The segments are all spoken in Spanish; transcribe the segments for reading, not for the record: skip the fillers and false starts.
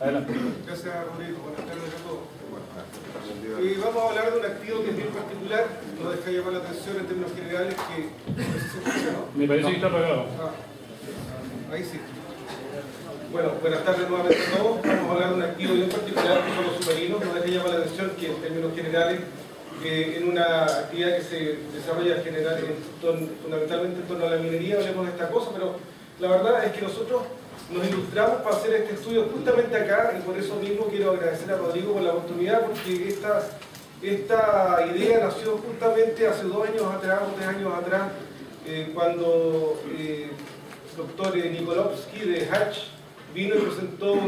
Adelante. Gracias, Rodrigo. Buenas tardes a todos. Vamos a hablar de un activo que es bien particular, no deja llamar la atención en términos generales que... Me parece que está apagado. Ahí sí. Bueno, buenas tardes nuevamente a todos. Vamos a hablar de un activo bien particular que son los submarinos. No deja llamar la atención que en términos generales, en una actividad que se desarrolla fundamentalmente en torno a la minería, hablemos de esta cosa, pero la verdad es que nosotros nos ilustramos para hacer este estudio justamente acá, y por eso mismo quiero agradecer a Rodrigo por la oportunidad, porque esta idea nació justamente hace 2 años atrás o 3 años atrás, cuando el doctor Nikolovsky de Hatch vino y presentó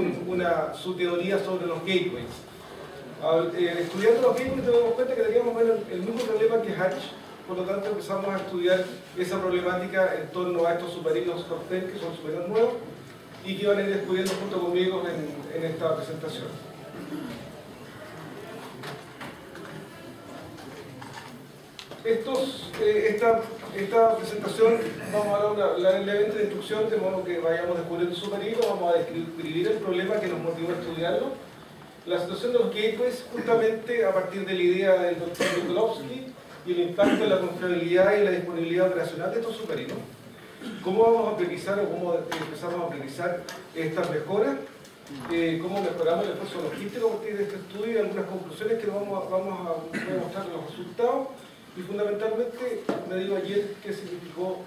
su teoría sobre los gateways. Estudiando los gateways nos dimos cuenta que teníamos el mismo problema que Hatch, por lo tanto empezamos a estudiar esa problemática en torno a estos submarinos Scorpène, que son submarinos nuevos, y que van a ir descubriendo junto conmigo en esta presentación. Esta presentación vamos a dar una leve introducción, de modo que vayamos descubriendo el submarino, vamos a describir el problema que nos motivó a estudiarlo, la situación de los gateways, justamente a partir de la idea del doctor Nikolovsky y el impacto de la confiabilidad y la disponibilidad operacional de estos submarinos. ¿Cómo vamos a priorizar o cómo empezamos a priorizar estas mejoras? ¿Cómo mejoramos el esfuerzo logístico a partir de este estudio y algunas conclusiones que vamos a mostrar los resultados? Y fundamentalmente, me digo ayer, qué significó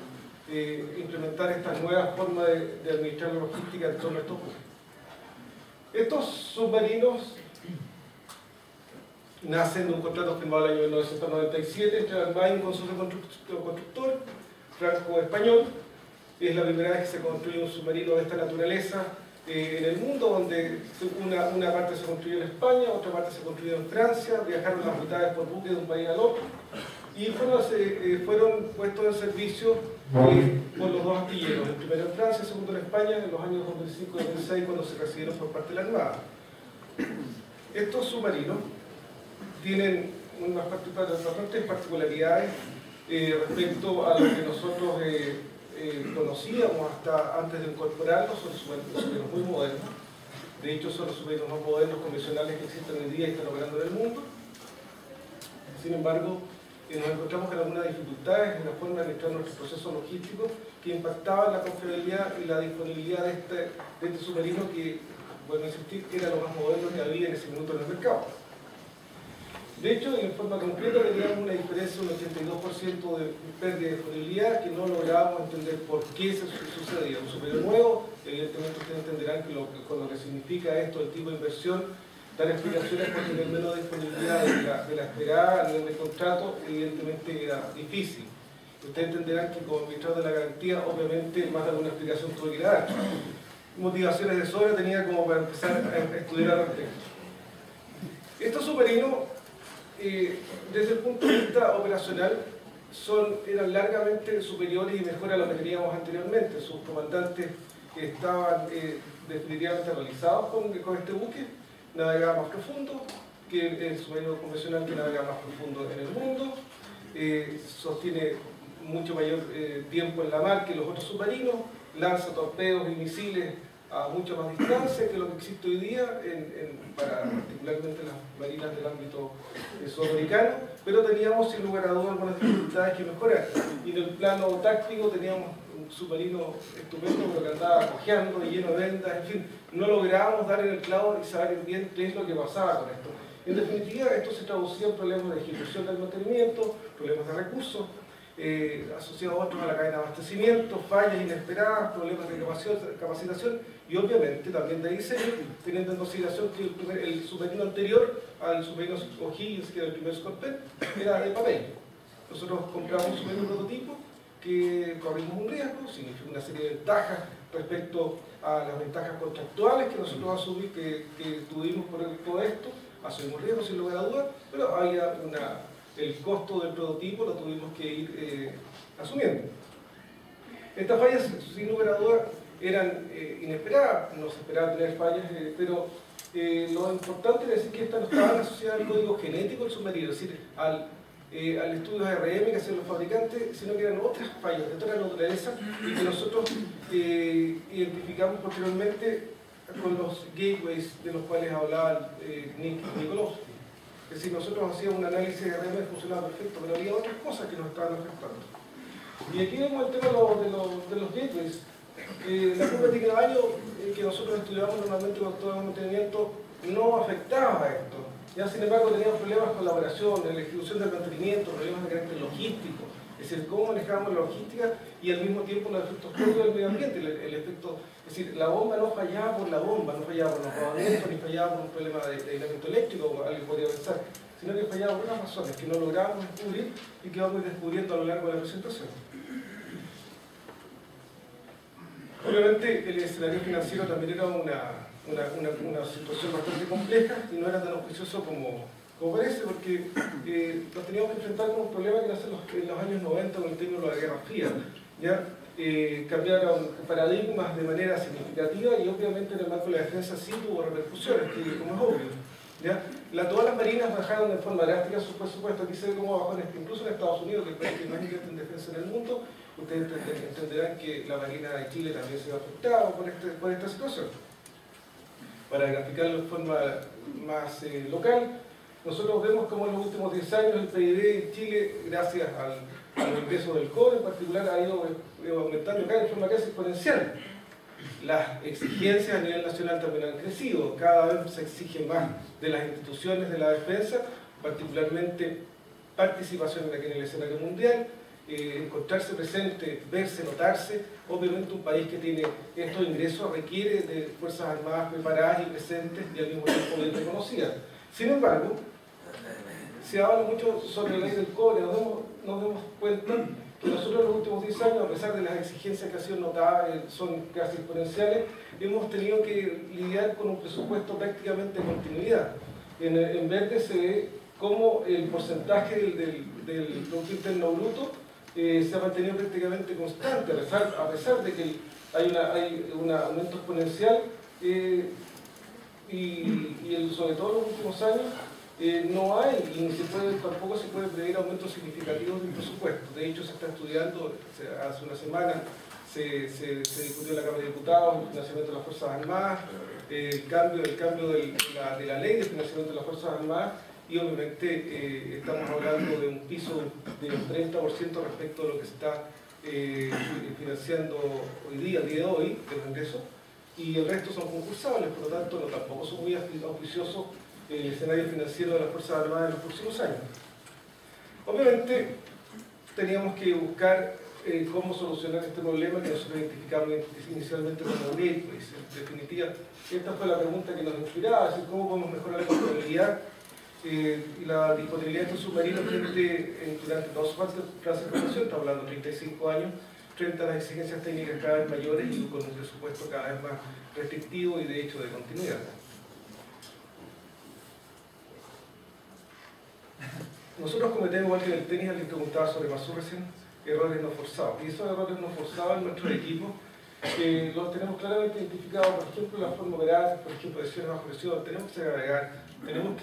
implementar estas nuevas formas de administrar la logística en torno a estos buques. Estos submarinos nacen de un contrato firmado en el año 1997 entre Armain, un consorcio constructor franco-español. Es la primera vez que se construye un submarino de esta naturaleza en el mundo, donde una parte se construyó en España, otra parte se construyó en Francia, viajaron las mitades por buque de un país al otro, y fueron puestos en servicio por los 2 astilleros, el primero en Francia, el segundo en España, en los años 2005 y 2006, cuando se recibieron por parte de la Armada. Estos submarinos tienen unas bastantes particularidades respecto a lo que nosotros conocíamos hasta antes de incorporarlos. Son submarinos muy modernos. De hecho, son los submarinos más modernos convencionales que existen hoy día y están operando en el mundo. Sin embargo, nos encontramos con algunas dificultades en la forma de administrar nuestro proceso logístico que impactaban la confiabilidad y la disponibilidad de este submarino que, bueno, insistir, era lo más moderno que había en ese minuto en el mercado. De hecho, en forma concreta teníamos una diferencia de un 82% de pérdida de disponibilidad que no lográbamos entender por qué se sucedía. Un submarino nuevo, evidentemente ustedes entenderán que con lo que significa esto, el tipo de inversión, dar explicaciones por tener menos disponibilidad de la esperada a nivel de contrato, evidentemente era difícil. Ustedes entenderán que como administrador de la garantía, obviamente más de alguna explicación tuve que dar. Motivaciones de sobra tenía como para empezar a estudiar al respecto. Estos submarinos, desde el punto de vista operacional, eran largamente superiores y mejores a lo que teníamos anteriormente. Sus comandantes estaban definitivamente realizados con este buque, navegaba más profundo que el submarino convencional que navega más profundo en el mundo, sostiene mucho mayor tiempo en la mar que los otros submarinos, lanza torpedos y misiles a mucha más distancia que lo que existe hoy día, para particularmente las marinas del ámbito sudamericano, pero teníamos sin lugar a dudas algunas dificultades que mejorar. Y en el plano táctico teníamos un submarino estupendo, pero que andaba cojeando y lleno de vendas, en fin, no lográbamos dar en el clavo y saber bien qué es lo que pasaba con esto. En definitiva, esto se traducía en problemas de ejecución del mantenimiento, problemas de recursos, asociados a otros a la cadena de abastecimiento, fallas inesperadas, problemas de capacitación y obviamente también de diseño, teniendo en consideración que el submarino anterior al submarino O'Higgins, que era el primer Scorpène, era de papel. Nosotros compramos un submarino prototipo que corrimos un riesgo, significa una serie de ventajas respecto a las ventajas contractuales que nosotros asumimos, que tuvimos por todo esto, asumimos riesgos sin lugar a dudas, pero había el costo del prototipo lo tuvimos que ir asumiendo. Estas fallas, sin lugar a dudas, eran inesperadas, no se esperaba tener fallas, pero lo importante es decir que estas no estaban asociadas al código genético del submarino, es decir, al estudio ARM que hacen los fabricantes, sino que eran otras fallas de otra naturaleza y que nosotros identificamos posteriormente con los gateways de los cuales hablaba Nikolowski. Es decir, nosotros hacíamos un análisis de RM, funcionaba perfecto, pero había otras cosas que nos estaban afectando. Y aquí vemos el tema de los gateways. La curva de Tignavallo que nosotros estudiamos normalmente con todo el mantenimiento no afectaba a esto. Ya, sin embargo, teníamos problemas con la operación, en la ejecución del mantenimiento, problemas de carácter logístico, es decir, cómo manejábamos la logística y al mismo tiempo los efectos propios del medio ambiente. El efecto, es decir, la bomba no fallaba por la bomba, no fallaba por los rodamientos, ni fallaba por un problema de aislamiento eléctrico, como alguien podría pensar, sino que fallaba por unas razones que no lográbamos descubrir y que vamos descubriendo a lo largo de la presentación. Obviamente el escenario financiero también era una situación bastante compleja y no era tan auspicioso como parece, porque nos teníamos que enfrentar con un problema que nace en los años 90 con el término de la Guerra Fría. ¿Ya? Cambiaron paradigmas de manera significativa y obviamente en el marco de la defensa sí tuvo repercusiones, como es obvio. ¿Ya? Todas las marinas bajaron de forma drástica su presupuesto. Aquí se ve cómo bajó, incluso en Estados Unidos, que es el país que más invierte en defensa en el mundo. Ustedes entenderán que la Marina de Chile también se ve afectada por esta situación. Para graficarlo de forma más local, nosotros vemos cómo en los últimos 10 años el PIB en Chile, gracias al ingreso del cobre en particular, ha ido aumentando de forma casi exponencial. Las exigencias a nivel nacional también han crecido, cada vez se exige más de las instituciones de la defensa, particularmente participación en el escenario mundial, encontrarse presente, verse, notarse. Obviamente un país que tiene estos ingresos requiere de fuerzas armadas preparadas y presentes y al mismo tiempo bien reconocidas. Sin embargo, se habla mucho sobre la ley del cobre, nos damos cuenta que nosotros en los últimos 10 años, a pesar de las exigencias que han sido notadas, son casi exponenciales, hemos tenido que lidiar con un presupuesto prácticamente de continuidad. En verde se ve cómo el porcentaje del Producto Interno Bruto se ha mantenido prácticamente constante, a pesar de que hay un aumento exponencial sobre todo en los últimos años no hay, y tampoco se puede prever aumentos significativos del presupuesto. De hecho, se está estudiando, hace una semana se discutió en la Cámara de Diputados el financiamiento de las Fuerzas Armadas, el cambio de la ley de financiamiento de las Fuerzas Armadas, y obviamente estamos hablando de un piso de un 30% respecto a lo que se está financiando hoy día, al día de hoy, de los ingresos, y el resto son concursables, por lo tanto tampoco son muy auspiciosos el escenario financiero de las Fuerzas Armadas en los próximos años. Obviamente teníamos que buscar cómo solucionar este problema que nosotros identificamos inicialmente como gateways. En definitiva, esta fue la pregunta que nos inspiraba, es decir, cómo podemos mejorar la disponibilidad y la disponibilidad de estos submarinos durante toda su fase de explotación, estamos hablando de 35 años, frente a las exigencias técnicas cada vez mayores y con un presupuesto cada vez más restrictivo y de hecho de continuidad. Nosotros cometemos, igual que en el tenis, alguien preguntaba sobre Mazur recién, errores no forzados. Y esos errores no forzados en nuestro equipo los tenemos claramente identificados, por ejemplo, la forma operada, por ejemplo, presiones bajo presión, tenemos que agregar, tenemos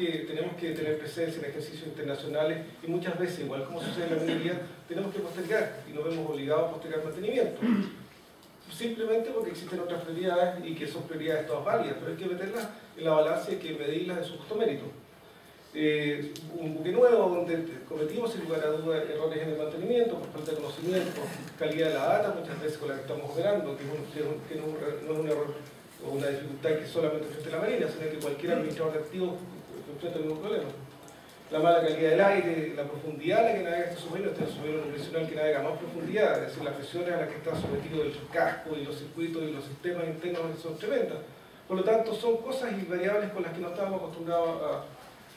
que tener presencia en ejercicios internacionales y muchas veces, igual como sucede en la minería, tenemos que postergar y nos vemos obligados a postergar mantenimiento. Simplemente porque existen otras prioridades y que son prioridades todas válidas, pero hay que meterlas en la balanza y hay que medirlas en su justo mérito. Un buque nuevo donde cometimos sin lugar a dudas errores en el mantenimiento por falta de conocimiento, calidad de la data muchas veces con la que estamos operando, que no es un error o una dificultad que solamente enfrente la Marina, sino que cualquier administrador de activos enfrenta el mismo problema. La mala calidad del aire, la profundidad a la que navega este submarino nutricional que navega a más profundidad, es decir, las presiones a las que está sometido el casco y los circuitos y los sistemas internos son tremendas. Por lo tanto, son cosas y variables con las que no estábamos acostumbrados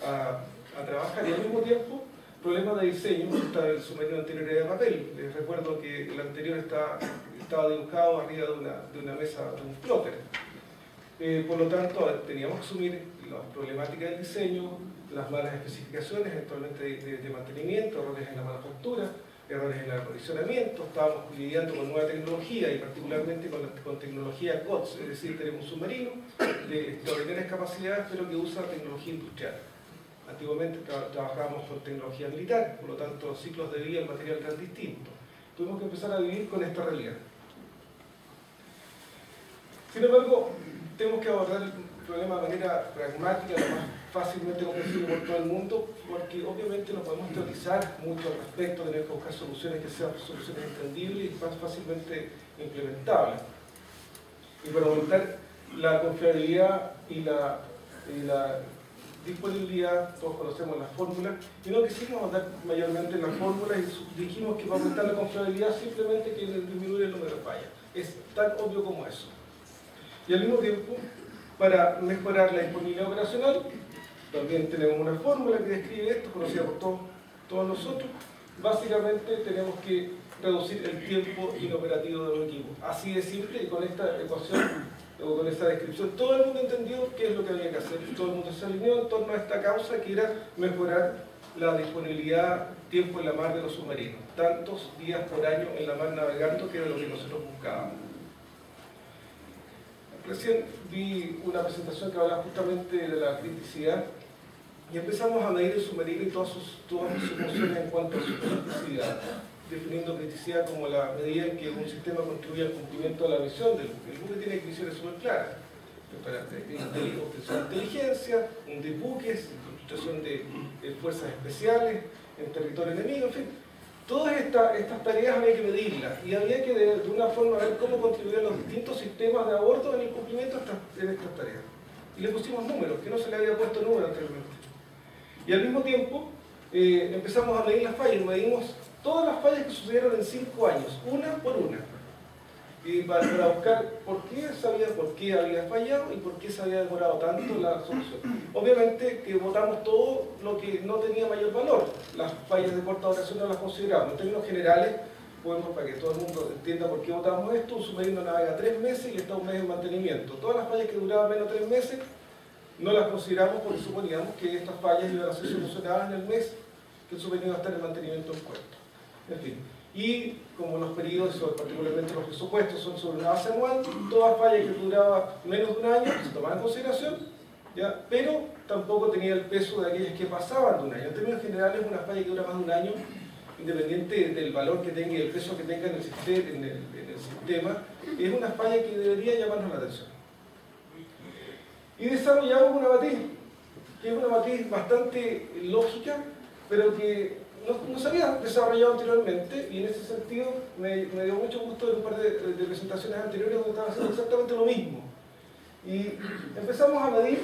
a trabajar, y al mismo tiempo problemas de diseño. El submarino anterior era de papel, les recuerdo que el anterior estaba dibujado arriba de una mesa, de un plotter. Por lo tanto, teníamos que asumir las problemáticas del diseño, las malas especificaciones, eventualmente de mantenimiento, errores en la manufactura, errores en el acondicionamiento. Estábamos lidiando con nueva tecnología y particularmente con tecnología COTS, es decir, tenemos un submarino de extraordinarias capacidades pero que usa tecnología industrial. Antiguamente trabajábamos con tecnología militar, por lo tanto los ciclos de vida del material eran distintos. Tuvimos que empezar a vivir con esta realidad. Sin embargo, tenemos que abordar el problema de manera pragmática, lo más fácilmente comprensible por todo el mundo, porque obviamente no podemos teorizar mucho al respecto, tener que buscar soluciones que sean soluciones entendibles y más fácilmente implementables. Y para aumentar la confiabilidad y la disponibilidad, todos conocemos las fórmulas, y no quisimos andar mayormente en las fórmulas y dijimos que para aumentar la confiabilidad simplemente que disminuir el número de fallas. Es tan obvio como eso. Y al mismo tiempo, para mejorar la disponibilidad operacional, también tenemos una fórmula que describe esto, conocida por todos nosotros. Básicamente tenemos que reducir el tiempo inoperativo de los equipos. Así de simple, y con esta ecuación o con esta descripción, todo el mundo entendió qué es lo que había que hacer. Todo el mundo se alineó en torno a esta causa, que era mejorar la disponibilidad, tiempo en la mar de los submarinos. Tantos días por año en la mar navegando, que era lo que nosotros buscábamos. Recién vi una presentación que hablaba justamente de la criticidad y empezamos a medir el submarino y todas sus funciones en cuanto a su criticidad, definiendo criticidad como la medida en que un sistema contribuye al cumplimiento de la misión del buque. El buque tiene misiones súper claras: obtención de inteligencia, hundir buques, infiltración de fuerzas especiales en territorio enemigo, en fin. Todas estas tareas había que medirlas y había que de una forma ver cómo contribuían los distintos sistemas de a bordo en el cumplimiento de estas tareas. Y le pusimos números, que no se le había puesto números anteriormente. Y al mismo tiempo empezamos a medir las fallas, medimos todas las fallas que sucedieron en 5 años, una por una. Y para buscar por qué había fallado y por qué se había demorado tanto la solución. Obviamente que votamos todo lo que no tenía mayor valor. Las fallas de corta duración no las consideramos. En términos generales, para que todo el mundo entienda por qué votamos esto, un submarino navega 3 meses y está un mes en mantenimiento. Todas las fallas que duraban menos de 3 meses no las consideramos porque suponíamos que estas fallas iban a ser solucionadas en el mes que el submarino iba a estar en mantenimiento en puerto. En fin. Y como los periodos, particularmente los presupuestos, son sobre una base anual, toda falla que duraba menos de un año se tomaba en consideración, ¿ya? Pero tampoco tenía el peso de aquellas que pasaban de un año. En términos generales, una falla que dura más de un año, independiente del valor que tenga y el peso que tenga en el sistema, es una falla que debería llamarnos la atención. Y desarrollamos una matriz, que es una matriz bastante lógica, pero que no se había desarrollado anteriormente, y en ese sentido me dio mucho gusto en un par de presentaciones anteriores donde estaban haciendo exactamente lo mismo. Y empezamos a medir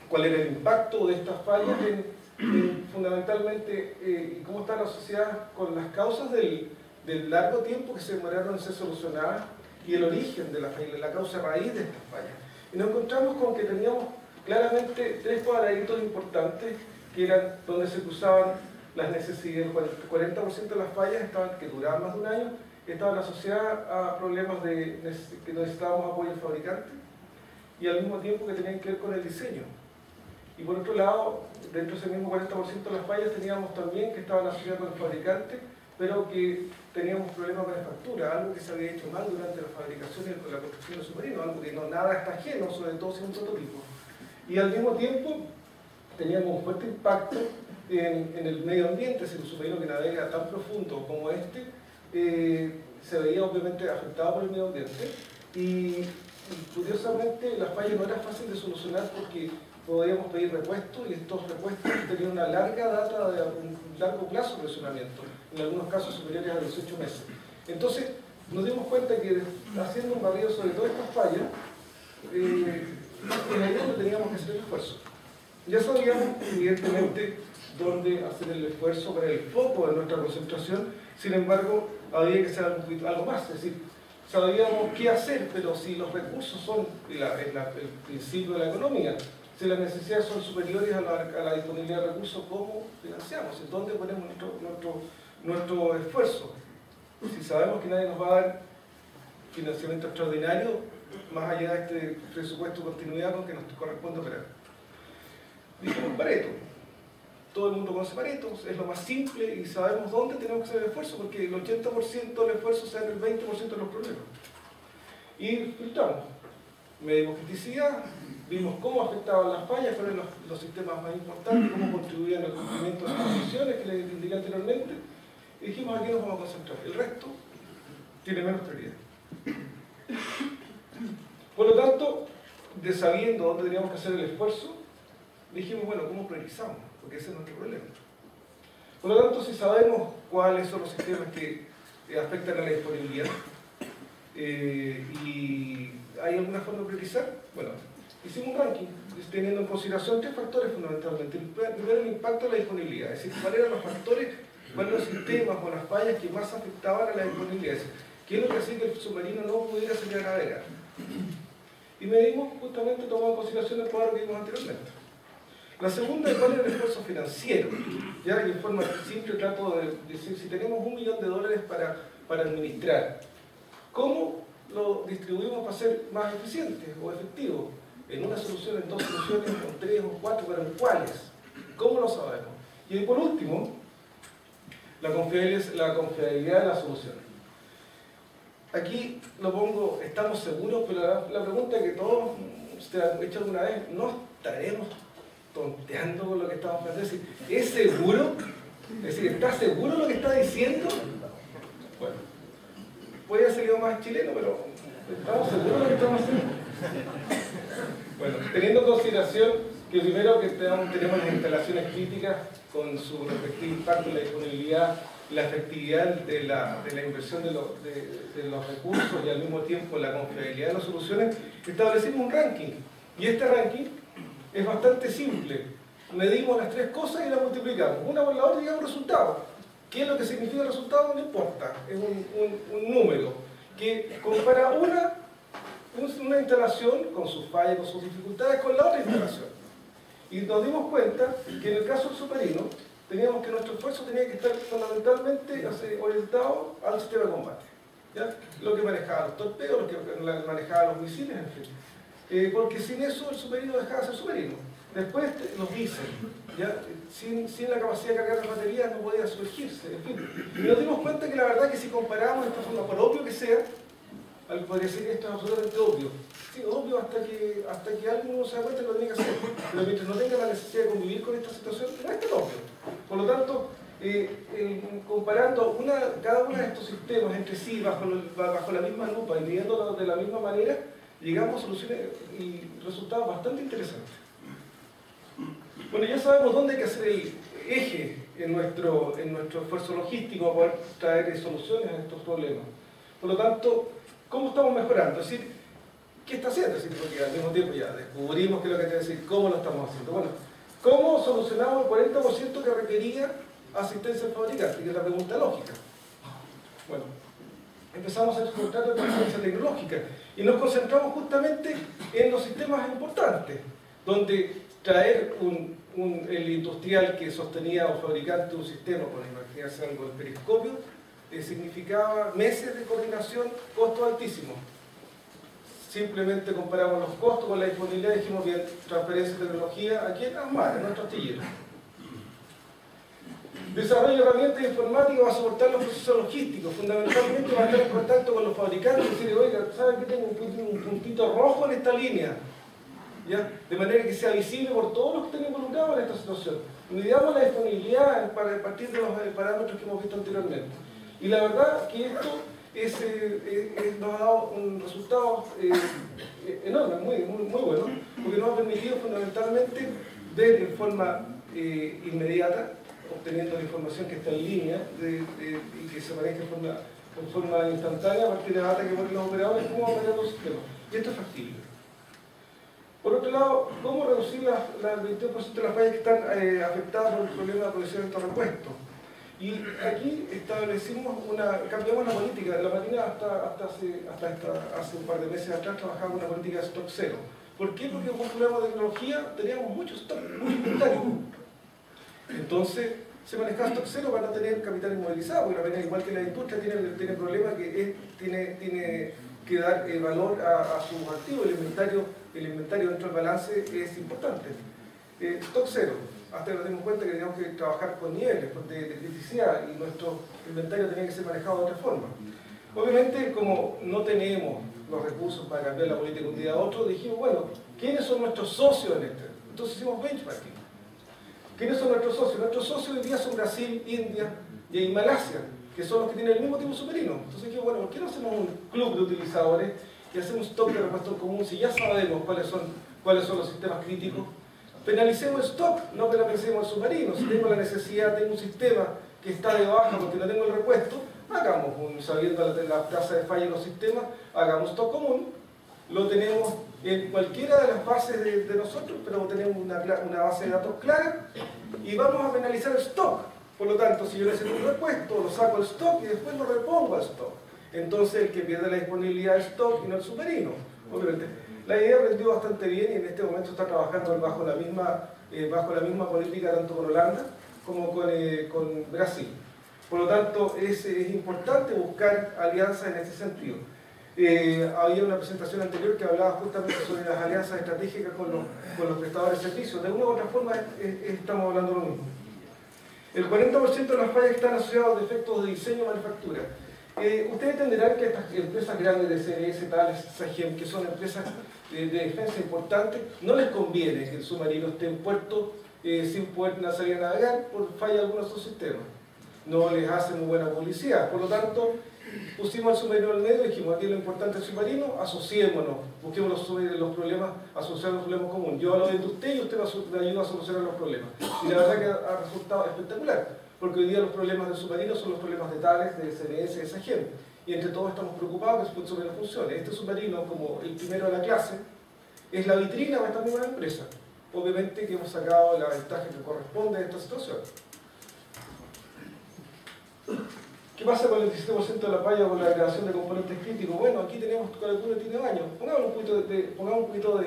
cuál era el impacto de estas fallas fundamentalmente y cómo están asociadas con las causas del largo tiempo que se demoraron en ser solucionadas y el origen de la falla, la causa raíz de estas fallas. Y nos encontramos con que teníamos claramente 3 cuadraditos importantes que eran donde se cruzaban las necesidades. El 40% de las fallas que duraban más de un año estaban asociadas a problemas que necesitábamos apoyo del fabricante y al mismo tiempo que tenían que ver con el diseño. Y por otro lado, dentro de ese mismo 40% de las fallas teníamos también que estaban asociadas con el fabricante, pero que teníamos problemas de manufactura, algo que se había hecho mal durante la fabricación y la construcción del submarino, algo que nada está ajeno, sobre todo si es un prototipo. Y al mismo tiempo teníamos un fuerte impacto en el medio ambiente. Si un submarino que navega tan profundo como este se veía obviamente afectado por el medio ambiente y curiosamente la falla no era fácil de solucionar porque podíamos pedir repuestos y estos repuestos tenían una larga data, de un largo plazo de funcionamiento, en algunos casos superiores a 18 meses. Entonces nos dimos cuenta que haciendo un barrido sobre todas estas fallas en ahí donde teníamos que hacer el esfuerzo. Ya sabíamos evidentemente dónde hacer el esfuerzo para el foco de nuestra concentración, sin embargo, había que hacer algo más, es decir, sabíamos qué hacer, pero si los recursos son el principio de la economía, si las necesidades son superiores a la disponibilidad de recursos, ¿cómo financiamos? ¿En dónde ponemos nuestro esfuerzo? Si sabemos que nadie nos va a dar financiamiento extraordinario, más allá de este presupuesto de continuidad con que nos corresponde operar. Dijimos Pareto. Todo el mundo conoce Pareto, es lo más simple y sabemos dónde tenemos que hacer el esfuerzo, porque el 80% del esfuerzo se da en el 20% de los problemas. Y filtramos, medimos criticidad, vimos cómo afectaban las fallas, cuáles eran los sistemas más importantes, cómo contribuían al cumplimiento de las condiciones que les indiqué anteriormente, y dijimos aquí nos vamos a concentrar. El resto tiene menos prioridad. Por lo tanto, de sabiendo dónde teníamos que hacer el esfuerzo, dijimos, bueno, ¿cómo priorizamos? Porque ese es nuestro problema. Por lo tanto, si sabemos cuáles son los sistemas que afectan a la disponibilidad y hay alguna forma de priorizar, bueno, hicimos un ranking teniendo en consideración tres factores fundamentalmente. Primero, el impacto de la disponibilidad, es decir, cuáles eran los factores, cuáles eran los sistemas o las fallas que más afectaban a la disponibilidad. Es decir, ¿qué es lo que hacía que el submarino no pudiera salir a navegar? Y medimos, justamente tomando en consideración el cuadro que vimos anteriormente. La segunda es cuál era el esfuerzo financiero. Ya en forma simple trato de decir, si tenemos $1 millón para administrar, ¿cómo lo distribuimos para ser más eficientes o efectivos? En una solución, en dos soluciones, con 3 o 4, pero ¿en cuáles? ¿Cómo lo sabemos? Y por último, la confiabilidad de la solución. Aquí lo pongo, estamos seguros, pero la pregunta que todos se han hecho alguna vez, ¿no estaremos tonteando con lo que estamos haciendo? Es decir, ¿es seguro? Es decir, ¿está seguro lo que está diciendo? Bueno, puede haber salido más chileno, pero ¿estamos seguros de lo que estamos haciendo? Bueno, teniendo en consideración que primero que tenemos las instalaciones críticas con su respectivo impacto en la disponibilidad, la efectividad de la inversión de los recursos y al mismo tiempo la confiabilidad de las soluciones, establecimos un ranking. Y este ranking es bastante simple. Medimos las tres cosas y las multiplicamos. Una por la otra y llegamos al resultado. ¿Qué es lo que significa el resultado? No importa. Es un número que compara una instalación con sus fallas, con sus dificultades, con la otra instalación. Y nos dimos cuenta que en el caso del submarino, teníamos que nuestro esfuerzo tenía que estar fundamentalmente orientado al sistema de combate. ¿Ya? Lo que manejaba los torpedos, lo que manejaba los misiles, en fin. Porque sin eso el submarino dejaba de ser submarino. Después los diésel, ¿ya? Sin la capacidad de cargar las baterías no podía sumergirse, en fin. Y nos dimos cuenta que la verdad que si comparamos esta forma, por obvio que sea, podría decir que esto es absolutamente obvio. Sí, obvio hasta que alguien se da cuenta que lo tiene que hacer. Pero mientras no tenga la necesidad de convivir con esta situación, no es tan obvio. Por lo tanto, comparando cada uno de estos sistemas entre sí bajo la misma lupa y midiéndolo de la misma manera, llegamos a soluciones y resultados bastante interesantes. Bueno, ya sabemos dónde hay que hacer el eje en nuestro esfuerzo logístico para poder traer soluciones a estos problemas. Por lo tanto, ¿cómo estamos mejorando? Es decir, ¿qué está haciendo? Es decir, porque al mismo tiempo ya descubrimos qué es lo que hay que decir, ¿cómo lo estamos haciendo? Bueno, ¿cómo solucionamos el 40% que requería asistencia al fabricante? Que es la pregunta lógica. Bueno, empezamos a hacer un contrato de asistencia tecnológica y nos concentramos justamente en los sistemas importantes, donde traer el industrial que sostenía o fabricante un sistema, por imaginarse algo del periscopio, significaba meses de coordinación, costos altísimos. Simplemente comparamos los costos con la disponibilidad y dijimos bien, transferencia de tecnología, ¿a quién? A ASMAR, en nuestro astillero. Desarrollo de herramientas informáticas va a soportar los procesos logísticos, fundamentalmente va a estar en contacto con los fabricantes y decir, oiga, ¿saben que tengo un puntito rojo en esta línea? ¿Ya? De manera que sea visible por todos los que estén involucrados en esta situación. Medidamos la disponibilidad a partir de los parámetros que hemos visto anteriormente. Y la verdad que esto nos ha dado un resultado enorme, muy bueno, porque nos ha permitido fundamentalmente ver en forma inmediata, obteniendo la información que está en línea y que se maneja en forma instantánea a partir de la data que ponen los operadores, cómo operar los sistemas. Y esto es factible. Por otro lado, ¿cómo reducir el 22% de las fallas que están afectadas por el problema de aprovechamiento de estos repuestos? Y aquí cambiamos la política. La Marina hasta hace un par de meses atrás trabajaba con una política de stock cero. ¿Por qué? Porque con un problema de tecnología teníamos mucho stock, mucho inventario. Entonces se manejaba stock cero para no tener capital inmovilizado, porque la Marina, igual que la industria, tiene problemas que tiene que dar valor a sus activos. El inventario dentro del balance es importante. Stock cero. Hasta que nos dimos cuenta que teníamos que trabajar con niveles de criticidad y nuestro inventario tenía que ser manejado de otra forma. Obviamente, como no tenemos los recursos para cambiar la política de un día a otro, dijimos, bueno, ¿quiénes son nuestros socios en este? Entonces hicimos benchmarking. ¿Quiénes son nuestros socios? Nuestros socios hoy día son Brasil, India y Malasia, que son los que tienen el mismo tipo submarino. Entonces dijimos, bueno, ¿por qué no hacemos un club de utilizadores y hacemos stock de repuestos común, si ya sabemos cuáles son los sistemas críticos, penalicemos el stock, no penalicemos el submarino. Si tengo la necesidad, tengo un sistema que está de baja porque no tengo el repuesto, hagamos, sabiendo la tasa de falla en los sistemas, hagamos stock común, lo tenemos en cualquiera de las bases de nosotros, pero tenemos una base de datos clara y vamos a penalizar el stock. Por lo tanto, si yo necesito un repuesto, lo saco del stock y después lo repongo al stock. Entonces el que pierde la disponibilidad del stock y no el submarino. Obviamente, la idea aprendió bastante bien y en este momento está trabajando bajo la misma política tanto con Holanda como con Brasil. Por lo tanto, es importante buscar alianzas en este sentido. Había una presentación anterior que hablaba justamente sobre las alianzas estratégicas con los prestadores de servicios. De una u otra forma estamos hablando lo mismo. El 40% de las fallas están asociadas a defectos de diseño o manufactura. Ustedes entenderán que estas empresas grandes de CNS, tales SAGEM, que son empresas de defensa importantes, no les conviene que el submarino esté en puerto sin poder salir a navegar por falla de algunos de sus sistemas. No les hace muy buena publicidad. Por lo tanto, pusimos al submarino al medio y dijimos, aquí lo importante del submarino, asociémonos, busquemos los problemas, asociar los problemas comunes. Yo hablo de usted y usted me ayuda a solucionar los problemas. Y la verdad que ha resultado espectacular, porque hoy día los problemas del submarino son los problemas de Thales, de CNS, de SAGEM. Y entre todos estamos preocupados que el submarino funcione. Este submarino, como el primero de la clase, es la vitrina para esta misma empresa. Obviamente que hemos sacado la ventaja que corresponde a esta situación. ¿Qué pasa con el 17% de la falla con la creación de componentes críticos? Bueno, aquí tenemos que alguno tiene baño. Pongamos un poquito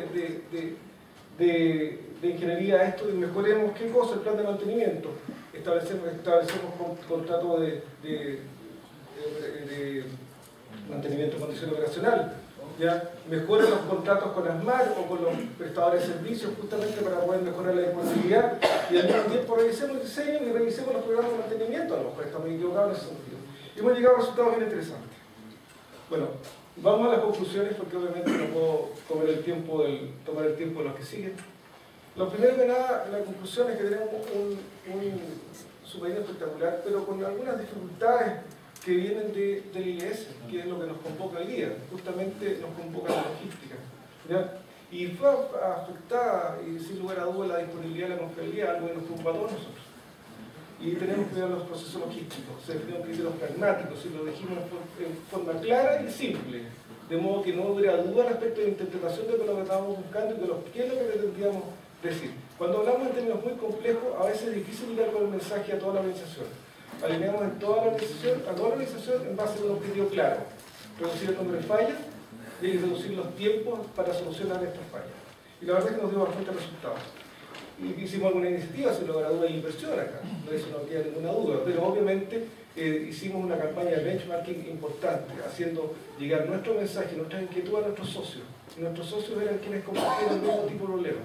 de ingeniería a esto y mejoremos ¿qué cosa? El plan de mantenimiento. Establecemos contrato de mantenimiento de condición operacional. ¿Ya? Mejoren los contratos con ASMAR o con los prestadores de servicios justamente para poder mejorar la disponibilidad y al mismo tiempo revisemos el diseño y revisemos los programas de mantenimiento. A lo mejor estamos equivocados en ese sentido. Y hemos llegado a resultados bien interesantes. Bueno, vamos a las conclusiones porque obviamente no puedo tomar el tiempo de los que siguen. Lo primero que nada, la conclusión es que tenemos un submarino espectacular, pero con algunas dificultades que vienen del ILS, que es lo que nos convoca hoy día. Justamente nos convoca la logística. ¿Ya? Y fue afectada, y sin lugar a dudas, la disponibilidad de la confiabilidad, algo que nos preocupa a todos nosotros. Y tenemos que ver los procesos logísticos, se definieron criterios pragmáticos, y lo dijimos en forma clara y simple, de modo que no hubiera duda respecto de la interpretación de lo que estábamos buscando y de qué es lo que pretendíamos decir. Cuando hablamos en términos muy complejos, a veces es difícil llegar con el mensaje a toda la organización. Alineamos a toda la organización en base a un objetivo claro: reducir el número de fallas y reducir los tiempos para solucionar estas fallas. Y la verdad es que nos dio bastantes resultados. Y hicimos alguna iniciativa, sin lugar a duda, de inversión acá, de eso no queda ninguna duda, pero obviamente hicimos una campaña de benchmarking importante, haciendo llegar nuestro mensaje, nuestras inquietudes a nuestros socios. Y nuestros socios eran quienes compartían el mismo tipo de problemas.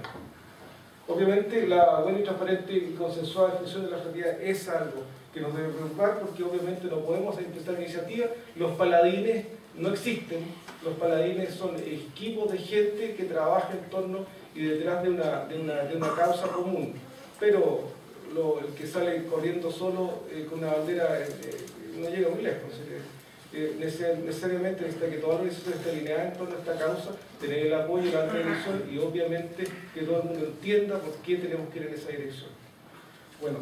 Obviamente la buena y transparente y consensuada definición de la realidad es algo que nos debe preocupar, porque obviamente no podemos implementar iniciativas. Los paladines no existen, los paladines son equipos de gente que trabaja en torno y detrás de una causa común, pero el que sale corriendo solo con una bandera no llega muy lejos. Necesariamente necesita que toda la organización esté alineada en torno a esta causa, tener el apoyo de la alta dirección y obviamente que todo el mundo entienda por qué tenemos que ir en esa dirección. Bueno,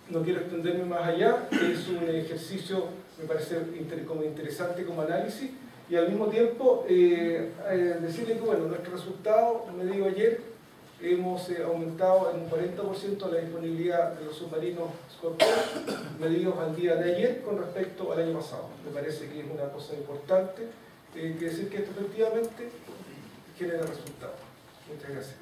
no quiero extenderme más allá, es un ejercicio, me parece como interesante como análisis, y al mismo tiempo decirle que bueno, nuestro resultado, me digo ayer, hemos aumentado en un 40% la disponibilidad de los submarinos Scorpion medidos al día de ayer con respecto al año pasado. Me parece que es una cosa importante, que decir que esto efectivamente genera resultados. Muchas gracias.